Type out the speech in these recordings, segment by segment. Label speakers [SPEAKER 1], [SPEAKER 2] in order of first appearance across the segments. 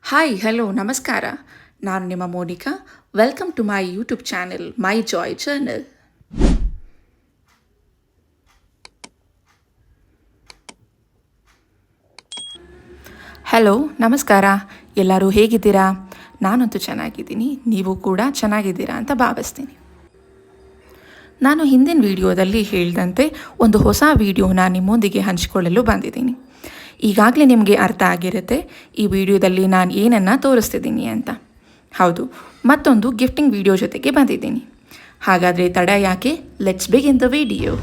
[SPEAKER 1] Hi hello ನಮಸ್ಕಾರ. ನಾನು ನಿಮ್ಮ Monika. Welcome to my YouTube channel my joy journal. Hello ನಮಸ್ಕಾರ. ಎಲ್ಲರೂ ಹೇಗಿದ್ದೀರಾ? ನಾನಂತೂ ಚೆನ್ನಾಗಿದ್ದೀನಿ, ನೀವು ಕೂಡ ಚೆನ್ನಾಗಿದ್ದೀರಾ ಅಂತ ಭಾವಿಸ್ತೀನಿ. ನಾನು ಹಿಂದಿನ ವಿಡಿಯೋದಲ್ಲಿ ಹೇಳಿದಂತೆ ಒಂದು ಹೊಸ ವಿಡಿಯೋನ ನಿಮ್ಮೊಂದಿಗೆ ಹಂಚಿಕೊಳ್ಳಲು ಬಂದಿದ್ದೀನಿ. ಈಗಾಗಲೇ ನಿಮಗೆ ಅರ್ಥ ಆಗಿರುತ್ತೆ ಈ ವಿಡಿಯೋದಲ್ಲಿ ನಾನು ಏನನ್ನು ತೋರಿಸ್ತಿದ್ದೀನಿ ಅಂತ. ಹೌದು, ಮತ್ತೊಂದು ಗಿಫ್ಟಿಂಗ್ ವಿಡಿಯೋ ಜೊತೆಗೆ ಬಂದಿದ್ದೀನಿ. ಹಾಗಾದರೆ ತಡ ಯಾಕೆ, ಲೆಟ್ಸ್ ಬಿಗಿನ್ ದ ವಿಡಿಯೋ.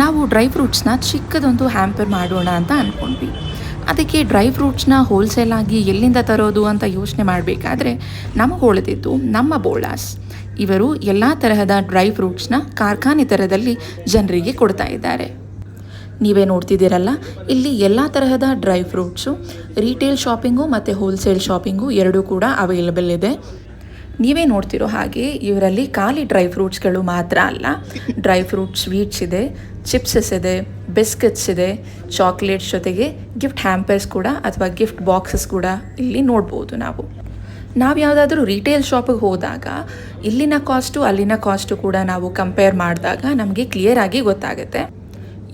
[SPEAKER 1] ನಾವು ಡ್ರೈ ಫ್ರೂಟ್ಸ್ನ ಚಿಕ್ಕದೊಂದು ಹ್ಯಾಂಪರ್ ಮಾಡೋಣ ಅಂತ ಅಂದ್ಕೊಂಡ್ವಿ. ಅದಕ್ಕೆ ಡ್ರೈ ಫ್ರೂಟ್ಸ್ನ ಹೋಲ್ಸೇಲ್ ಆಗಿ ಎಲ್ಲಿಂದ ತರೋದು ಅಂತ ಯೋಚನೆ ಮಾಡಬೇಕಾದ್ರೆ ನಮಗೆ ಉಳಿದಿದ್ದು ನಮ್ಮ ಬೋಳಾಸ್. ಇವರು ಎಲ್ಲ ತರಹದ ಡ್ರೈ ಫ್ರೂಟ್ಸ್ನ ಕಾರ್ಖಾನೆ ಥರದಲ್ಲಿ ಜನರಿಗೆ ಕೊಡ್ತಾ ಇದ್ದಾರೆ. ನೀವೇ ನೋಡ್ತಿದ್ದೀರಲ್ಲ, ಇಲ್ಲಿ ಎಲ್ಲ ತರಹದ ಡ್ರೈ ಫ್ರೂಟ್ಸು ರೀಟೇಲ್ ಶಾಪಿಂಗು ಮತ್ತು ಹೋಲ್ಸೇಲ್ ಶಾಪಿಂಗು ಎರಡೂ ಕೂಡ ಅವೈಲಬಲ್ ಇದೆ. ನೀವೇ ನೋಡ್ತಿರೋ ಹಾಗೆ ಇವರಲ್ಲಿ ಖಾಲಿ ಡ್ರೈ ಫ್ರೂಟ್ಸ್ಗಳು ಮಾತ್ರ ಅಲ್ಲ, ಡ್ರೈ ಫ್ರೂಟ್ ಸ್ವೀಟ್ಸ್ ಇದೆ, ಚಿಪ್ಸಸ್ ಇದೆ, ಬಿಸ್ಕೆಟ್ಸ್ ಇದೆ, ಚಾಕ್ಲೇಟ್ಸ್ ಜೊತೆಗೆ ಗಿಫ್ಟ್ ಹ್ಯಾಂಪರ್ಸ್ ಕೂಡ ಅಥವಾ ಗಿಫ್ಟ್ ಬಾಕ್ಸಸ್ ಕೂಡ ಇಲ್ಲಿ ನೋಡ್ಬೋದು. ನಾವು ಯಾವುದಾದ್ರೂ ರಿಟೇಲ್ ಶಾಪಿಗೆ ಹೋದಾಗ ಇಲ್ಲಿನ ಕಾಸ್ಟು ಅಲ್ಲಿನ ಕಾಸ್ಟು ಕೂಡ ನಾವು ಕಂಪೇರ್ ಮಾಡಿದಾಗ ನಮಗೆ ಕ್ಲಿಯರ್ ಆಗಿ ಗೊತ್ತಾಗುತ್ತೆ.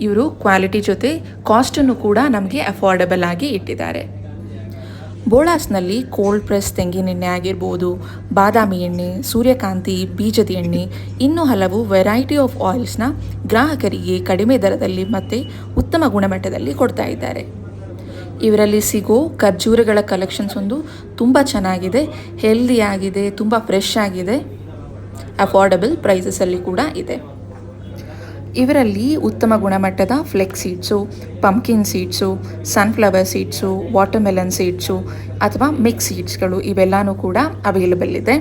[SPEAKER 1] ಇವರು ಕ್ವಾಲಿಟಿ ಜೊತೆ ಕಾಸ್ಟನ್ನು ಕೂಡ ನಮಗೆ ಅಫೋರ್ಡೆಬಲ್ ಆಗಿ ಇಟ್ಟಿದ್ದಾರೆ. ಬೋಳಾಸ್ನಲ್ಲಿ ಕೋಲ್ಡ್ ಪ್ರೆಸ್ ತೆಂಗಿನೆಣ್ಣೆ ಆಗಿರ್ಬೋದು, ಬಾದಾಮಿ ಎಣ್ಣೆ, ಸೂರ್ಯಕಾಂತಿ ಬೀಜದ ಎಣ್ಣೆ, ಇನ್ನೂ ಹಲವು ವೆರೈಟಿ ಆಫ್ ಆಯಿಲ್ಸ್ನ ಗ್ರಾಹಕರಿಗೆ ಕಡಿಮೆ ದರದಲ್ಲಿ ಮತ್ತು ಉತ್ತಮ ಗುಣಮಟ್ಟದಲ್ಲಿ ಕೊಡ್ತಾ ಇದ್ದಾರೆ. ಇವರಲ್ಲಿ ಸಿಗೋ ಖರ್ಜೂರಗಳ ಕಲೆಕ್ಷನ್ಸ್ ಒಂದು ತುಂಬ ಚೆನ್ನಾಗಿದೆ, ಹೆಲ್ದಿಯಾಗಿದೆ, ತುಂಬ ಫ್ರೆಶ್ ಆಗಿದೆ, ಅಫೋರ್ಡಬಲ್ ಪ್ರೈಸಸಲ್ಲಿ ಕೂಡ ಇದೆ. ಇವರಲ್ಲಿ ಉತ್ತಮ ಗುಣಮಟ್ಟದ flex seeds, pumpkin seeds, sunflower seeds, watermelon seeds ಅಥವಾ ಮಿಕ್ಸ್ ಸೀಡ್ಸ್ಗಳು ಇವೆಲ್ಲನೂ ಕೂಡ ಅವೈಲಬಲ್ ಇದೆ.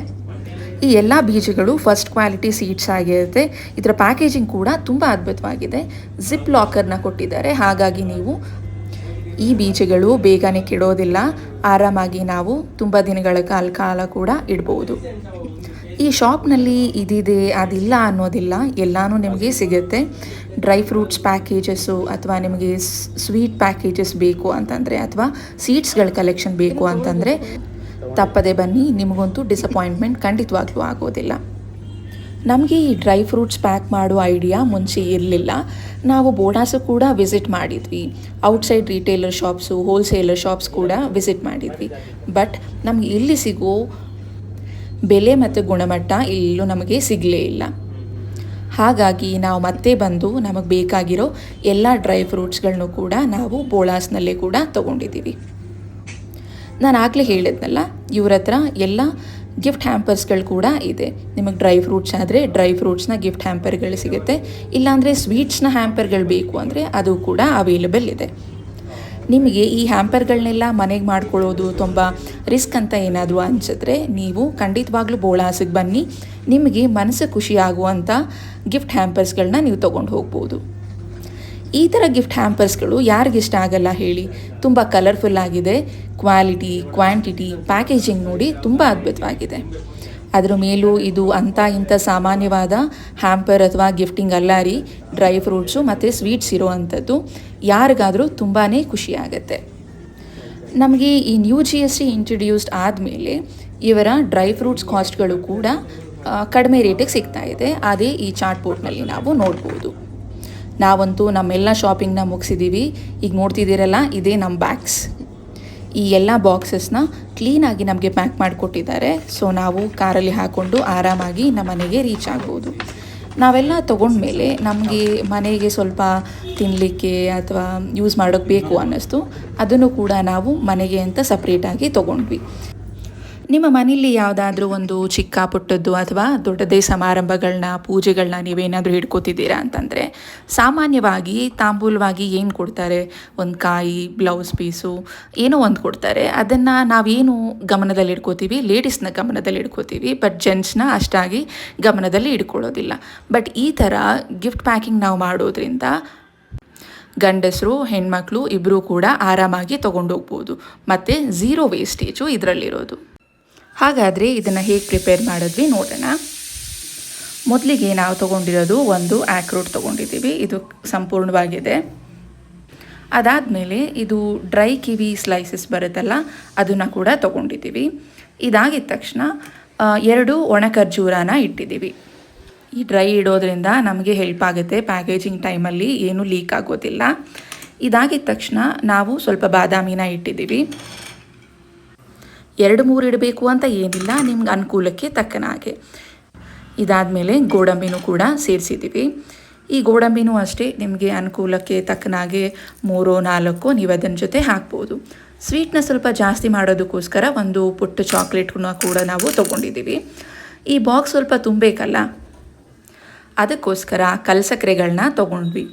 [SPEAKER 1] ಈ ಎಲ್ಲ ಬೀಜಗಳು ಫಸ್ಟ್ ಕ್ವಾಲಿಟಿ ಸೀಡ್ಸ್ ಆಗಿರುತ್ತೆ. ಇದರ ಪ್ಯಾಕೇಜಿಂಗ್ ಕೂಡ ತುಂಬ ಅದ್ಭುತವಾಗಿದೆ. ಜಿಪ್ ಲಾಕರ್ನ ಕೊಟ್ಟಿದ್ದಾರೆ, ಹಾಗಾಗಿ ನೀವು ಈ ಬೀಜಗಳು ಬೇಗನೆ ಕೆಡೋದಿಲ್ಲ, ಆರಾಮಾಗಿ ನಾವು ತುಂಬ ದಿನಗಳ ಕಾಲ ಕೂಡ ಇಡ್ಬೋದು. ಈ ಶಾಪ್ನಲ್ಲಿ ಇದಿದೆ ಅದಿಲ್ಲ ಅನ್ನೋದಿಲ್ಲ, ಎಲ್ಲನೂ ನಿಮಗೆ ಸಿಗುತ್ತೆ. ಡ್ರೈ ಫ್ರೂಟ್ಸ್ ಪ್ಯಾಕೇಜಸ್ಸು ಅಥವಾ ನಿಮಗೆ ಸ್ವೀಟ್ ಪ್ಯಾಕೇಜಸ್ ಬೇಕು ಅಂತಂದರೆ ಅಥವಾ ಸೀಡ್ಸ್ಗಳ ಕಲೆಕ್ಷನ್ ಬೇಕು ಅಂತಂದರೆ ತಪ್ಪದೆ ಬನ್ನಿ, ನಿಮಗಂತೂ ಡಿಸಪಾಯಿಂಟ್ಮೆಂಟ್ ಖಂಡಿತವಾಗ್ಲೂ ಆಗೋದಿಲ್ಲ. ನಮಗೆ ಈ ಡ್ರೈ ಫ್ರೂಟ್ಸ್ ಪ್ಯಾಕ್ ಮಾಡೋ ಐಡಿಯಾ ಮುಂಚೆ ಇರಲಿಲ್ಲ. ನಾವು ಬೋಡಾಸು ಕೂಡ ವಿಸಿಟ್ ಮಾಡಿದ್ವಿ, outside retailer shops, wholesaler shops ಕೂಡ ವಿಸಿಟ್ ಮಾಡಿದ್ವಿ. ಬಟ್ ನಮಗೆ ಇಲ್ಲಿ ಸಿಗೋ ಬೆಲೆ ಮತ್ತು ಗುಣಮಟ್ಟ ಇಲ್ಲೂ ನಮಗೆ ಸಿಗಲೇ ಇಲ್ಲ. ಹಾಗಾಗಿ ನಾವು ಮತ್ತೆ ಬಂದು ನಮಗೆ ಬೇಕಾಗಿರೋ ಎಲ್ಲ ಡ್ರೈ ಫ್ರೂಟ್ಸ್ಗಳನ್ನೂ ಕೂಡ ನಾವು ಬೋಳಾಸ್ನಲ್ಲೇ ಕೂಡ ತೊಗೊಂಡಿದ್ದೀವಿ. ನಾನು ಆಗಲೇ ಹೇಳಿದ್ನಲ್ಲ, ಇವ್ರ ಹತ್ರ ಎಲ್ಲ ಗಿಫ್ಟ್ ಹ್ಯಾಂಪರ್ಸ್ಗಳು ಕೂಡ ಇದೆ. ನಿಮಗೆ ಡ್ರೈ ಫ್ರೂಟ್ಸ್ ಆದರೆ ಡ್ರೈ ಫ್ರೂಟ್ಸ್ನ ಗಿಫ್ಟ್ ಹ್ಯಾಂಪರ್ಗಳು ಸಿಗುತ್ತೆ, ಇಲ್ಲಾಂದರೆ ಸ್ವೀಟ್ಸ್ನ ಹ್ಯಾಂಪರ್ಗಳು ಬೇಕು ಅಂದರೆ ಅದು ಕೂಡ ಅವೈಲಬಲ್ ಇದೆ. ನಿಮಗೆ ಈ ಹ್ಯಾಂಪರ್ಗಳನ್ನೆಲ್ಲ ಮನೆಗೆ ಮಾಡ್ಕೊಳ್ಳೋದು ತುಂಬ ರಿಸ್ಕ್ ಅಂತ ಏನಾದರೂ ಅನಿಸಿದ್ರೆ ನೀವು ಖಂಡಿತವಾಗ್ಲೂ ಬೋಳಾಸಿಗೆ ಬನ್ನಿ, ನಿಮಗೆ ಮನಸ್ಸು ಖುಷಿಯಾಗುವಂಥ ಗಿಫ್ಟ್ ಹ್ಯಾಂಪರ್ಸ್ಗಳನ್ನ ನೀವು ತೊಗೊಂಡು ಹೋಗ್ಬೋದು. ಈ ಥರ ಗಿಫ್ಟ್ ಹ್ಯಾಂಪರ್ಸ್ಗಳು ಯಾರಿಗಿಷ್ಟ ಆಗಲ್ಲ ಹೇಳಿ? ತುಂಬ ಕಲರ್ಫುಲ್ ಆಗಿದೆ, ಕ್ವಾಲಿಟಿ, ಕ್ವಾಂಟಿಟಿ, ಪ್ಯಾಕೇಜಿಂಗ್ ನೋಡಿ ತುಂಬ ಅದ್ಭುತವಾಗಿದೆ. ಅದರ ಮೇಲೂ ಇದು ಅಂಥ ಇಂಥ ಸಾಮಾನ್ಯವಾದ ಹ್ಯಾಂಪರ್ ಅಥವಾ ಗಿಫ್ಟಿಂಗ್ ಅಲ್ಲ ರೀ, ಡ್ರೈ ಫ್ರೂಟ್ಸು ಮತ್ತು ಸ್ವೀಟ್ಸ್ ಇರೋ ಅಂಥದ್ದು. ಯಾರಿಗಾದರೂ ತುಂಬಾ ಖುಷಿಯಾಗತ್ತೆ. ನಮಗೆ ಈ ನ್ಯೂ GST ಇಂಟ್ರಡ್ಯೂಸ್ಡ್ ಆದಮೇಲೆ ಇವರ ಡ್ರೈ ಫ್ರೂಟ್ಸ್ ಕಾಸ್ಟ್ಗಳು ಕೂಡ ಕಡಿಮೆ ರೇಟಿಗೆ ಸಿಗ್ತಾ ಇದೆ. ಅದೇ ಈ ಚಾರ್ಟ್ ಬೋರ್ಡ್ನಲ್ಲಿ ನಾವು ನೋಡ್ಬೋದು. ನಾವಂತೂ ನಮ್ಮೆಲ್ಲ ಶಾಪಿಂಗ್ನ ಮುಗಿಸಿದ್ದೀವಿ. ಈಗ ನೋಡ್ತಿದ್ದೀರಲ್ಲ, ಇದೇ ನಮ್ಮ ಬ್ಯಾಗ್ಸ್. ಈ ಎಲ್ಲ ಬಾಕ್ಸಸ್ನ ಕ್ಲೀನಾಗಿ ನಮಗೆ ಪ್ಯಾಕ್ ಮಾಡಿಕೊಟ್ಟಿದ್ದಾರೆ. ಸೊ ನಾವು ಕಾರಲ್ಲಿ ಹಾಕ್ಕೊಂಡು ಆರಾಮಾಗಿ ನಮ್ಮ ಮನೆಗೆ ರೀಚ್ ಆಗ್ಬೋದು. ನಾವೆಲ್ಲ ತೊಗೊಂಡ್ಮೇಲೆ ನಮಗೆ ಮನೆಗೆ ಸ್ವಲ್ಪ ತಿನ್ನಲಿಕ್ಕೆ ಅಥವಾ ಯೂಸ್ ಮಾಡೋಕ್ಕೆ ಬೇಕು ಅನ್ನಿಸ್ತು, ಅದನ್ನು ಕೂಡ ನಾವು ಮನೆಗೆ ಅಂತ ಸಪ್ರೇಟಾಗಿ ತೊಗೊಂಡ್ವಿ. ನಿಮ್ಮ ಮನೇಲಿ ಯಾವುದಾದ್ರೂ ಒಂದು ಚಿಕ್ಕ ಪುಟ್ಟದ್ದು ಅಥವಾ ದೊಡ್ಡದೇ ಸಮಾರಂಭಗಳನ್ನ, ಪೂಜೆಗಳನ್ನ ನೀವೇನಾದರೂ ಹಿಡ್ಕೋತಿದ್ದೀರಾ ಅಂತಂದರೆ ಸಾಮಾನ್ಯವಾಗಿ ತಾಂಬೂಲವಾಗಿ ಏನು ಕೊಡ್ತಾರೆ, ಒಂದು ಕಾಯಿ, ಬ್ಲೌಸ್ ಪೀಸು ಏನೋ ಒಂದು ಕೊಡ್ತಾರೆ. ಅದನ್ನು ನಾವೇನು ಗಮನದಲ್ಲಿ ಇಟ್ಕೋತೀವಿ, ಲೇಡೀಸ್ನ ಗಮನದಲ್ಲಿ ಇಟ್ಕೋತೀವಿ, ಬಟ್ ಜೆಂಟ್ಸ್ನ ಅಷ್ಟಾಗಿ ಗಮನದಲ್ಲಿ ಇಟ್ಕೊಳ್ಳೋದಿಲ್ಲ. ಬಟ್ ಈ ಥರ ಗಿಫ್ಟ್ ಪ್ಯಾಕಿಂಗ್ ನಾವು ಮಾಡೋದ್ರಿಂದ ಗಂಡಸರು ಹೆಣ್ಮಕ್ಳು ಇಬ್ಬರೂ ಕೂಡ ಆರಾಮಾಗಿ ತೊಗೊಂಡೋಗ್ಬೋದು ಮತ್ತು ಝೀರೋ ವೇಸ್ಟೇಜು ಇದರಲ್ಲಿರೋದು. ಹಾಗಾದರೆ ಇದನ್ನು ಹೇಗೆ ಪ್ರಿಪೇರ್ ಮಾಡಿದ್ವಿ ನೋಡೋಣ. ಮೊದಲಿಗೆ ನಾವು ತೊಗೊಂಡಿರೋದು ಒಂದು ಆಕ್ರೋಟ್ ತೊಗೊಂಡಿದ್ದೀವಿ. ಇದು ಸಂಪೂರ್ಣವಾಗಿದೆ. ಅದಾದಮೇಲೆ ಇದು ಡ್ರೈ ಕಿವಿ ಸ್ಲೈಸಸ್ ಬರುತ್ತಲ್ಲ ಅದನ್ನು ಕೂಡ ತೊಗೊಂಡಿದ್ದೀವಿ. ಇದಾಗಿದ ತಕ್ಷಣ 2 ಒಣ ಖರ್ಜೂರನ ಇಟ್ಟಿದ್ದೀವಿ. ಈ ಡ್ರೈ ಇಡೋದ್ರಿಂದ ನಮಗೆ ಹೆಲ್ಪ್ ಆಗುತ್ತೆ, ಪ್ಯಾಕೇಜಿಂಗ್ ಟೈಮಲ್ಲಿ ಏನೂ ಲೀಕ್ ಆಗೋದಿಲ್ಲ. ಇದಾಗಿದ ತಕ್ಷಣ ನಾವು ಸ್ವಲ್ಪ ಬಾದಾಮಿನ ಇಟ್ಟಿದ್ದೀವಿ. 2-3 ಇಡಬೇಕು ಅಂತ ಏನಿಲ್ಲ, ನಿಮ್ಗೆ ಅನುಕೂಲಕ್ಕೆ ತಕ್ಕನ ಹಾಗೆ. ಇದಾದಮೇಲೆ ಗೋಡಂಬಿನೂ ಕೂಡ ಸೇರಿಸಿದ್ದೀವಿ. ಈ ಗೋಡಂಬಿನೂ ಅಷ್ಟೇ ನಿಮಗೆ ಅನುಕೂಲಕ್ಕೆ ತಕ್ಕನಾಗೆ 3-4 ನೀವು ಅದನ್ನ ಜೊತೆ ಹಾಕ್ಬೋದು. ಸ್ವೀಟ್ನ ಸ್ವಲ್ಪ ಜಾಸ್ತಿ ಮಾಡೋದಕ್ಕೋಸ್ಕರ ಒಂದು ಪುಟ್ಟ ಚಾಕ್ಲೇಟ್ನ ಕೂಡ ನಾವು ತೊಗೊಂಡಿದ್ದೀವಿ. ಈ ಬಾಕ್ಸ್ ಸ್ವಲ್ಪ ತುಂಬಬೇಕಲ್ಲ, ಅದಕ್ಕೋಸ್ಕರ ಕಲ್ಸಕ್ಕರೆಗಳನ್ನ ತೊಗೊಂಡ್ವಿ.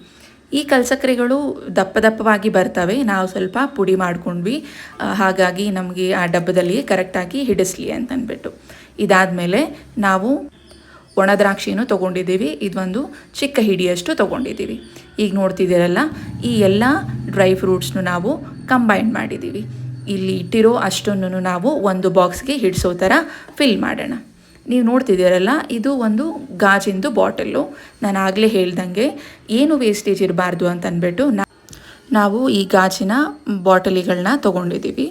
[SPEAKER 1] ಈ ಕಲ್ಸಕ್ಕರೆಗಳು ದಪ್ಪ ದಪ್ಪವಾಗಿ ಬರ್ತವೆ, ನಾವು ಸ್ವಲ್ಪ ಪುಡಿ ಮಾಡ್ಕೊಂಡ್ವಿ, ಹಾಗಾಗಿ ನಮಗೆ ಆ ಡಬ್ಬದಲ್ಲಿ ಕರೆಕ್ಟಾಗಿ ಹಿಡಿಸ್ಲಿ ಅಂತ ಅಂದ್ಬಿಟ್ಟು. ಇದಾದಮೇಲೆ ನಾವು ಒಣ ದ್ರಾಕ್ಷಿನೂ ತೊಗೊಂಡಿದ್ದೀವಿ. ಇದೊಂದು ಚಿಕ್ಕ ಹಿಡಿಯಷ್ಟು ತೊಗೊಂಡಿದ್ದೀವಿ. ಈಗ ನೋಡ್ತಿದ್ದೀರಲ್ಲ, ಈ ಎಲ್ಲ ಡ್ರೈ ಫ್ರೂಟ್ಸ್ನು ನಾವು ಕಂಬೈನ್ ಮಾಡಿದ್ದೀವಿ. ಇಲ್ಲಿ ಇಟ್ಟಿರೋ ಅಷ್ಟನ್ನು ನಾವು ಒಂದು ಬಾಕ್ಸ್ಗೆ ಹಿಡಿಸೋ ಥರ ಫಿಲ್ ಮಾಡೋಣ. ನೀವು ನೋಡ್ತಿದ್ದೀರಲ್ಲ, ಇದು ಒಂದು ಗಾಜಿಂದು ಬಾಟಲ್ಲು. ನಾನು ಆಗಲೇ ಹೇಳ್ದಂಗೆ ಏನು ವೇಸ್ಟೇಜ್ ಇರಬಾರ್ದು ಅಂತ ಅಂದ್ಬಿಟ್ಟು ನಾವು ಈ ಗಾಜಿನ ಬಾಟಲಿಗಳನ್ನ ತೊಗೊಂಡಿದ್ದೀವಿ.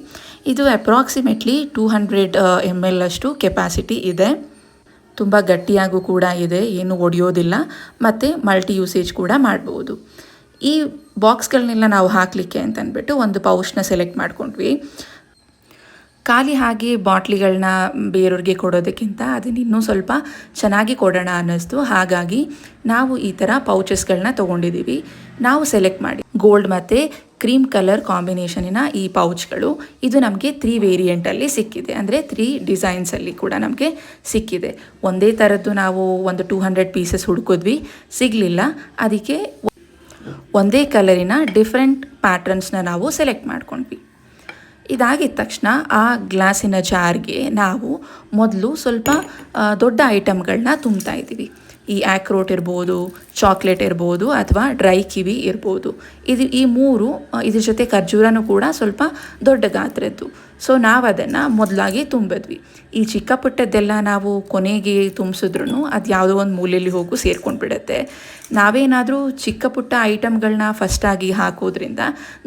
[SPEAKER 1] ಇದು ಅಪ್ರಾಕ್ಸಿಮೇಟ್ಲಿ 200 ml ಅಷ್ಟು ಕೆಪಾಸಿಟಿ ಇದೆ. ತುಂಬ ಗಟ್ಟಿಯಾಗೂ ಕೂಡ ಇದೆ, ಏನು ಒಡೆಯೋದಿಲ್ಲ, ಮತ್ತು ಮಲ್ಟಿ ಯೂಸೇಜ್ ಕೂಡ ಮಾಡ್ಬೋದು. ಈ ಬಾಕ್ಸ್ಗಳನ್ನೆಲ್ಲ ನಾವು ಹಾಕಲಿಕ್ಕೆ ಅಂತಂದ್ಬಿಟ್ಟು ಒಂದು ಪೌಚ್ನ ಸೆಲೆಕ್ಟ್ ಮಾಡ್ಕೊಂಡ್ವಿ. ಖಾಲಿ ಹಾಗೆ ಬಾಟ್ಲಿಗಳನ್ನ ಬೇರೆಯವ್ರಿಗೆ ಕೊಡೋದಕ್ಕಿಂತ ಅದನ್ನ ಇನ್ನೂ ಸ್ವಲ್ಪ ಚೆನ್ನಾಗಿ ಕೊಡೋಣ ಅನ್ನಿಸ್ತು. ಹಾಗಾಗಿ ನಾವು ಈ ಥರ ಪೌಚಸ್ಗಳನ್ನ ತೊಗೊಂಡಿದ್ದೀವಿ. ನಾವು ಸೆಲೆಕ್ಟ್ ಮಾಡಿ ಗೋಲ್ಡ್ ಮತ್ತು ಕ್ರೀಮ್ ಕಲರ್ ಕಾಂಬಿನೇಷನಿನ ಈ ಪೌಚ್ಗಳು, ಇದು ನಮಗೆ 3 ವೇರಿಯಂಟಲ್ಲಿ ಸಿಕ್ಕಿದೆ, ಅಂದರೆ 3 ಡಿಸೈನ್ಸಲ್ಲಿ ಕೂಡ ನಮಗೆ ಸಿಕ್ಕಿದೆ. ಒಂದೇ ಥರದ್ದು ನಾವು ಒಂದು 200 ಪೀಸಸ್ ಹುಡುಕಿದ್ವಿ, ಸಿಗಲಿಲ್ಲ. ಅದಕ್ಕೆ ಒಂದೇ ಕಲರಿನ ಡಿಫ್ರೆಂಟ್ ಪ್ಯಾಟ್ರನ್ಸ್ನ ನಾವು ಸೆಲೆಕ್ಟ್ ಮಾಡ್ಕೊಂಡ್ವಿ. ಇದಾಗಿದ ತಕ್ಷಣ ಆ ಗ್ಲಾಸಿನ ಜಾರ್ಗೆ ನಾವು ಮೊದಲು ಸ್ವಲ್ಪ ದೊಡ್ಡ ಐಟಮ್ಗಳನ್ನ ತುಂಬ್ತಾ ಇದ್ದೀವಿ. ಈ ಆಕ್ರೋಟ್ ಇರ್ಬೋದು, ಚಾಕ್ಲೇಟ್ ಇರ್ಬೋದು, ಅಥವಾ ಡ್ರೈ ಕಿವಿ ಇರ್ಬೋದು. ಈ 3 ಇದ್ರ ಜೊತೆ ಖರ್ಜೂರನೂ ಕೂಡ ಸ್ವಲ್ಪ ದೊಡ್ಡ ಗಾತ್ರದ್ದು. ಸೊ ನಾವು ಅದನ್ನು ಮೊದಲಾಗಿ ತುಂಬಿದ್ವಿ. ಈ ಚಿಕ್ಕ ಪುಟ್ಟದ್ದೆಲ್ಲ ನಾವು ಕೊನೆಗೆ ತುಂಬಿಸಿದ್ರೂ ಅದು ಯಾವುದೋ ಒಂದು ಮೂಲೆಯಲ್ಲಿ ಹೋಗು ಸೇರ್ಕೊಂಡು ಬಿಡುತ್ತೆ. ನಾವೇನಾದರೂ ಚಿಕ್ಕ ಪುಟ್ಟ ಐಟಮ್ಗಳನ್ನ ಫಸ್ಟಾಗಿ ಹಾಕೋದ್ರಿಂದ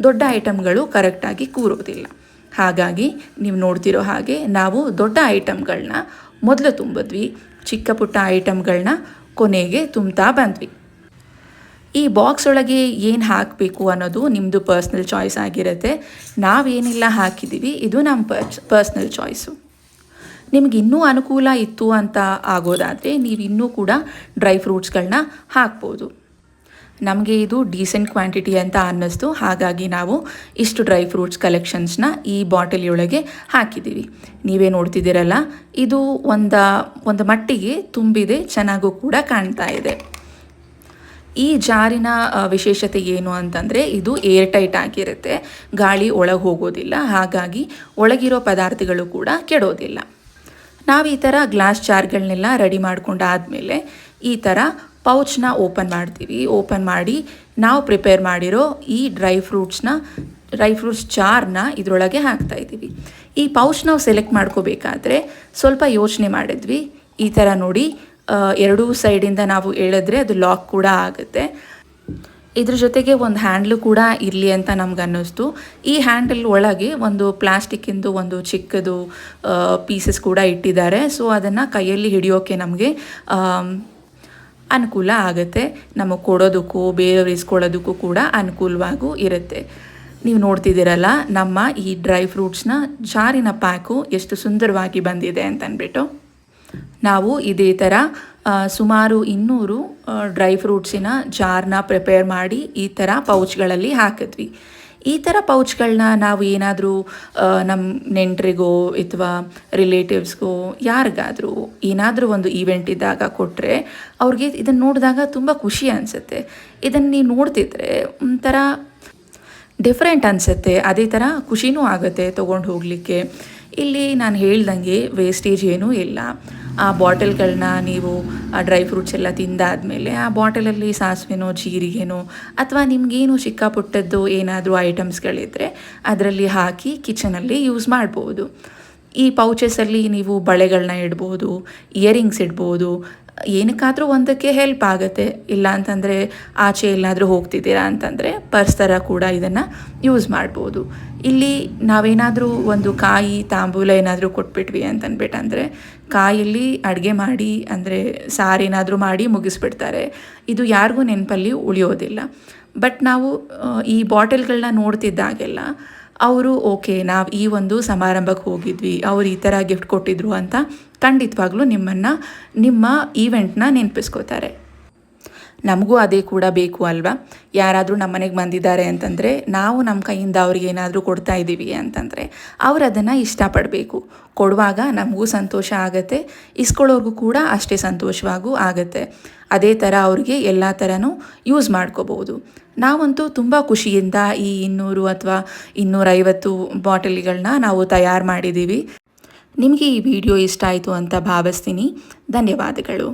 [SPEAKER 1] ದೊಡ್ಡ ಐಟಮ್ಗಳು ಕರೆಕ್ಟಾಗಿ ಕೂರೋದಿಲ್ಲ. ಹಾಗಾಗಿ ನೀವು ನೋಡ್ತಿರೋ ಹಾಗೆ ನಾವು ದೊಡ್ಡ ಐಟಮ್ಗಳನ್ನ ಮೊದಲು ತುಂಬಿದ್ವಿ, ಚಿಕ್ಕ ಪುಟ್ಟ ಐಟಮ್ಗಳನ್ನ ಕೊನೆಗೆ ತುಂಬ್ತಾ ಬಂದ್ವಿ. ಈ ಬಾಕ್ಸ್ ಒಳಗೆ ಏನು ಹಾಕಬೇಕು ಅನ್ನೋದು ನಿಮ್ಮದು ಪರ್ಸ್ನಲ್ ಚಾಯ್ಸ್ ಆಗಿರುತ್ತೆ. ನಾವೇನೆಲ್ಲ ಹಾಕಿದ್ದೀವಿ ಇದು ನಮ್ಮ ಪರ್ಸ್ನಲ್ ಚಾಯ್ಸು. ನಿಮ್ಗೆ ಇನ್ನೂ ಅನುಕೂಲ ಇತ್ತು ಅಂತ ಆಗೋದಾದರೆ ನೀವು ಇನ್ನೂ ಕೂಡ ಡ್ರೈ ಫ್ರೂಟ್ಸ್ಗಳನ್ನ ಹಾಕ್ಬೋದು. ನಮಗೆ ಇದು ಡೀಸೆಂಟ್ ಕ್ವಾಂಟಿಟಿ ಅಂತ ಅನ್ನಿಸ್ತು, ಹಾಗಾಗಿ ನಾವು ಇಷ್ಟು ಡ್ರೈ ಫ್ರೂಟ್ಸ್ ಕಲೆಕ್ಷನ್ಸ್ನ ಈ ಬಾಟಲಿಯೊಳಗೆ ಹಾಕಿದ್ದೀವಿ. ನೀವೇ ನೋಡ್ತಿದ್ದೀರಲ್ಲ, ಇದು ಒಂದು ಮಟ್ಟಿಗೆ ತುಂಬಿದೆ, ಚೆನ್ನಾಗೂ ಕೂಡ ಕಾಣ್ತಾ ಇದೆ. ಈ ಜಾರಿನ ವಿಶೇಷತೆ ಏನು ಅಂತಂದರೆ ಇದು ಏರ್ ಟೈಟ್ ಆಗಿರುತ್ತೆ, ಗಾಳಿ ಒಳಗೆ ಹೋಗೋದಿಲ್ಲ, ಹಾಗಾಗಿ ಒಳಗಿರೋ ಪದಾರ್ಥಗಳು ಕೂಡ ಕೆಡೋದಿಲ್ಲ. ನಾವು ಈ ಥರ ಗ್ಲಾಸ್ ಜಾರ್ಗಳನ್ನೆಲ್ಲ ರೆಡಿ ಮಾಡ್ಕೊಂಡಾದಮೇಲೆ ಈ ಥರ ಪೌಚ್ನ ಓಪನ್ ಮಾಡ್ತೀವಿ. ಓಪನ್ ಮಾಡಿ ನಾವು ಪ್ರಿಪೇರ್ ಮಾಡಿರೋ ಈ ಡ್ರೈ ಫ್ರೂಟ್ಸ್ ಜಾರ್ನ ಇದರೊಳಗೆ ಹಾಕ್ತಾಯಿದ್ದೀವಿ. ಈ ಪೌಚ್ ನಾವು ಸೆಲೆಕ್ಟ್ ಮಾಡ್ಕೋಬೇಕಾದ್ರೆ ಸ್ವಲ್ಪ ಯೋಚನೆ ಮಾಡಿದ್ವಿ. ಈ ಥರ ನೋಡಿ, ಎರಡೂ ಸೈಡಿಂದ ನಾವು ಎಳೆದ್ರೆ ಅದು ಲಾಕ್ ಕೂಡ ಆಗುತ್ತೆ. ಇದ್ರ ಜೊತೆಗೆ ಒಂದು ಹ್ಯಾಂಡ್ಲು ಕೂಡ ಇರಲಿ ಅಂತ ನಮ್ಗೆ ಅನ್ನಿಸ್ತು. ಈ ಹ್ಯಾಂಡಲ್ ಒಳಗೆ ಒಂದು ಪ್ಲಾಸ್ಟಿಕ್ಕಿಂದು ಒಂದು ಚಿಕ್ಕದು ಪೀಸಸ್ ಕೂಡ ಇಟ್ಟಿದ್ದಾರೆ. ಸೊ ಅದನ್ನು ಕೈಯಲ್ಲಿ ಹಿಡಿಯೋಕ್ಕೆ ನಮಗೆ ಅನುಕೂಲ ಆಗುತ್ತೆ. ನಮಗೆ ಕೊಡೋದಕ್ಕೂ ಬೇರೆಯವ್ರು ಇಸ್ಕೊಳ್ಳೋದಕ್ಕೂ ಕೂಡ ಅನುಕೂಲವಾಗೂ ಇರುತ್ತೆ. ನೀವು ನೋಡ್ತಿದ್ದೀರಲ್ಲ, ನಮ್ಮ ಈ ಡ್ರೈ ಫ್ರೂಟ್ಸ್ನ ಜಾರಿನ ಪ್ಯಾಕು ಎಷ್ಟು ಸುಂದರವಾಗಿ ಬಂದಿದೆ ಅಂತಂದ್ಬಿಟ್ಟು. ನಾವು ಇದೇ ಥರ ಸುಮಾರು 200 ಡ್ರೈ ಫ್ರೂಟ್ಸಿನ ಜಾರ್ನ ಪ್ರಿಪೇರ್ ಮಾಡಿ ಈ ಥರ ಪೌಚ್ಗಳಲ್ಲಿ ಹಾಕಿದ್ವಿ. ಈ ಥರ ಪೌಚ್ಗಳನ್ನ ನಾವು ಏನಾದರೂ ನಮ್ಮ ನೆಂಟರಿಗೋ ಅಥವಾ ರಿಲೇಟಿವ್ಸ್ಗೋ ಯಾರಿಗಾದರೂ ಏನಾದರೂ ಒಂದು ಈವೆಂಟ್ ಇದ್ದಾಗ ಕೊಟ್ಟರೆ ಅವ್ರಿಗೆ ಇದನ್ನು ನೋಡಿದಾಗ ತುಂಬ ಖುಷಿ ಅನಿಸುತ್ತೆ. ಇದನ್ನು ನೀವು ನೋಡ್ತಿದ್ರೆ ಒಂಥರ ಡಿಫ್ರೆಂಟ್ ಅನಿಸುತ್ತೆ, ಅದೇ ಥರ ಖುಷಿನೂ ಆಗುತ್ತೆ ತೊಗೊಂಡು ಹೋಗಲಿಕ್ಕೆ. ಇಲ್ಲಿ ನಾನು ಹೇಳ್ದಂಗೆ ವೇಸ್ಟೇಜ್ ಏನೂ ಇಲ್ಲ. ಆ ಬಾಟಲ್ಗಳನ್ನ ನೀವು ಆ ಡ್ರೈ ಫ್ರೂಟ್ಸ್ ಎಲ್ಲ ತಿಂದಾದಮೇಲೆ ಆ ಬಾಟಲಲ್ಲಿ ಸಾಸಿವೆನೋ ಜೀರಿಗೆನೋ ಅಥವಾ ನಿಮಗೇನು ಚಿಕ್ಕ ಪುಟ್ಟದ್ದು ಏನಾದರೂ ಐಟಮ್ಸ್ಗಳಿದ್ದರೆ ಅದರಲ್ಲಿ ಹಾಕಿ ಕಿಚನಲ್ಲಿ ಯೂಸ್ ಮಾಡ್ಬೋದು. ಈ ಪೌಚಸಲ್ಲಿ ನೀವು ಬಳೆಗಳನ್ನ ಇಡ್ಬೋದು, ಇಯರಿಂಗ್ಸ್ ಇಡ್ಬೋದು, ಏನಕ್ಕಾದರೂ ಒಂದಕ್ಕೆ ಹೆಲ್ಪ್ ಆಗುತ್ತೆ. ಇಲ್ಲ ಅಂತಂದರೆ ಆಚೆ ಎಲ್ಲಾದರೂ ಹೋಗ್ತಿದ್ದೀರಾ ಅಂತಂದರೆ ಪರ್ಸ್ ಥರ ಕೂಡ ಇದನ್ನು ಯೂಸ್ ಮಾಡ್ಬೋದು. ಇಲ್ಲಿ ನಾವೇನಾದರೂ ಒಂದು ಕಾಯಿ ತಾಂಬೂಲ ಏನಾದರೂ ಕೊಟ್ಬಿಟ್ವಿ ಅಂತಂದ್ಬಿಟ್ಟಂದರೆ ಕಾಯಲ್ಲಿ ಅಡುಗೆ ಮಾಡಿ ಅಂದರೆ ಸಾರೇನಾದರೂ ಮಾಡಿ ಮುಗಿಸ್ಬಿಡ್ತಾರೆ. ಇದು ಯಾರಿಗೂ ನೆನಪಲ್ಲಿ ಉಳಿಯೋದಿಲ್ಲ. ಬಟ್ ನಾವು ಈ ಬಾಟಲ್ಗಳನ್ನ ನೋಡ್ತಿದ್ದಾಗೆಲ್ಲ ಅವರು ಓಕೆ ನಾವು ಈ ಒಂದು ಸಮಾರಂಭಕ್ಕೆ ಹೋಗಿದ್ವಿ, ಅವ್ರು ಈ ಥರ ಗಿಫ್ಟ್ ಕೊಟ್ಟಿದ್ರು ಅಂತ ಖಂಡಿತವಾಗ್ಲೂ ನಿಮ್ಮ ಈವೆಂಟ್ನ ನೆನಪಿಸ್ಕೋತಾರೆ. ನಮಗೂ ಅದೇ ಕೂಡ ಬೇಕು ಅಲ್ವಾ? ಯಾರಾದರೂ ನಮ್ಮ ಮನೆಗೆ ಬಂದಿದ್ದಾರೆ ಅಂತಂದರೆ ನಾವು ನಮ್ಮ ಕೈಯಿಂದ ಅವ್ರಿಗೆ ಏನಾದರೂ ಕೊಡ್ತಾ ಇದ್ದೀವಿ ಅಂತಂದರೆ ಅವ್ರು ಅದನ್ನು ಇಷ್ಟಪಡಬೇಕು. ಕೊಡುವಾಗ ನಮಗೂ ಸಂತೋಷ ಆಗುತ್ತೆ, ಇಸ್ಕೊಳ್ಳೋರ್ಗೂ ಕೂಡ ಅಷ್ಟೇ ಸಂತೋಷವಾಗೂ ಆಗುತ್ತೆ. ಅದೇ ಥರ ಅವ್ರಿಗೆ ಎಲ್ಲ ಥರನೂ ಯೂಸ್ ಮಾಡ್ಕೋಬೋದು. ನಾವಂತೂ ತುಂಬ ಖುಷಿಯಿಂದ ಈ 200 ಅಥವಾ 250 ಬಾಟಲಿಗಳನ್ನ ನಾವು ತಯಾರು ಮಾಡಿದ್ದೀವಿ. ನಿಮಗೆ ಈ ವಿಡಿಯೋ ಇಷ್ಟ ಆಯಿತು ಅಂತ ಭಾವಿಸ್ತೀನಿ. ಧನ್ಯವಾದಗಳು.